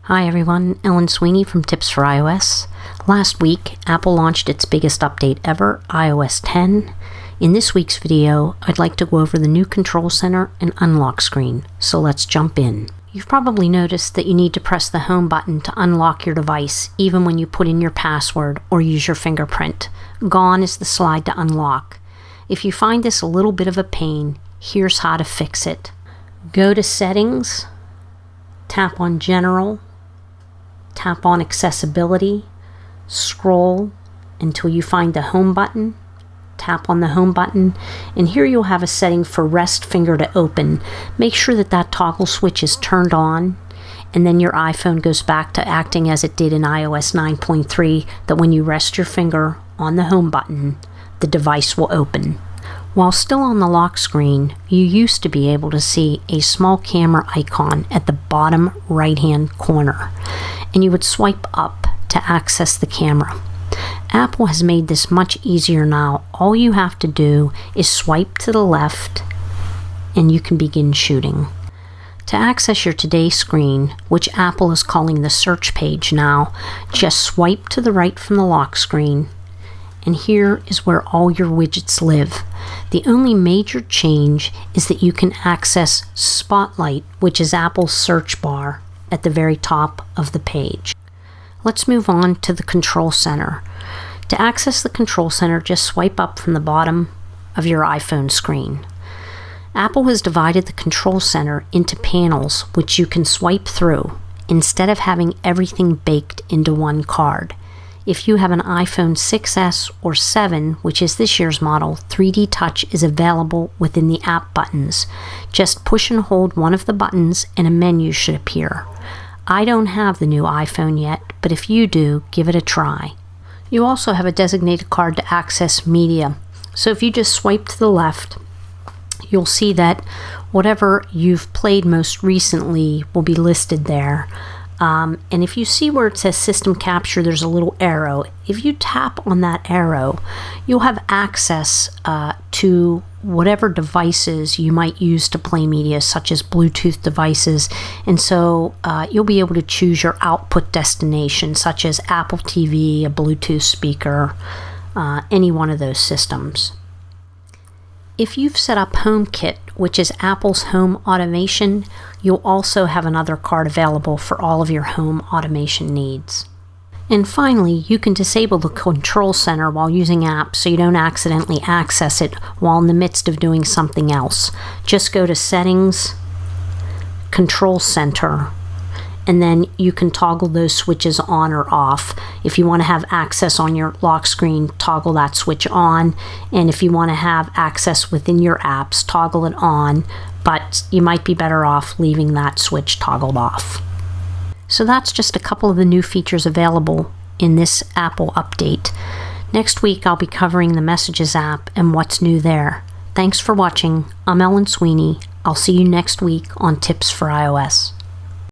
Hi everyone, Ellen Sweeney from Tips for iOS. Last week, Apple launched its biggest update ever, iOS 10. In this week's video, I'd like to go over the new Control Center and unlock screen, so let's jump in. You've probably noticed that you need to press the home button to unlock your device, even when you put in your password or use your fingerprint. Gone is the slide to unlock. If you find this a little bit of a pain, here's how to fix it. Go to Settings, tap on General, tap on Accessibility, scroll until you find the Home button, tap on the Home button, and here you'll have a setting for rest finger to open. Make sure that that toggle switch is turned on, and then your iPhone goes back to acting as it did in iOS 9.3, that when you rest your finger on the Home button, the device will open. While still on the lock screen, you used to be able to see a small camera icon at the bottom right-hand corner, and you would swipe up to access the camera. Apple has made this much easier now. All you have to do is swipe to the left, and you can begin shooting. To access your Today screen, which Apple is calling the search page now, just swipe to the right from the lock screen, and here is where all your widgets live. The only major change is that you can access Spotlight, which is Apple's search bar, at the very top of the page. Let's move on to the Control Center. To access the Control Center, just swipe up from the bottom of your iPhone screen. Apple has divided the Control Center into panels which you can swipe through instead of having everything baked into one card. If you have an iPhone 6S or 7, which is this year's model, 3D Touch is available within the app buttons. Just push and hold one of the buttons and a menu should appear. I don't have the new iPhone yet, but if you do, give it a try. You also have a designated card to access media. So if you just swipe to the left, you'll see that whatever you've played most recently will be listed there. And if you see where it says System Capture, there's a little arrow. If you tap on that arrow, you'll have access to whatever devices you might use to play media, such as Bluetooth devices. And so you'll be able to choose your output destination, such as Apple TV, a Bluetooth speaker, any one of those systems. If you've set up HomeKit, which is Apple's home automation, you'll also have another card available for all of your home automation needs. And finally, you can disable the Control Center while using apps so you don't accidentally access it while in the midst of doing something else. Just go to Settings, Control Center, and then you can toggle those switches on or off. If you want to have access on your lock screen, toggle that switch on. And if you want to have access within your apps, toggle it on. But you might be better off leaving that switch toggled off. So that's just a couple of the new features available in this Apple update. Next week, I'll be covering the Messages app and what's new there. Thanks for watching. I'm Ellen Sweeney. I'll see you next week on Tips for iOS.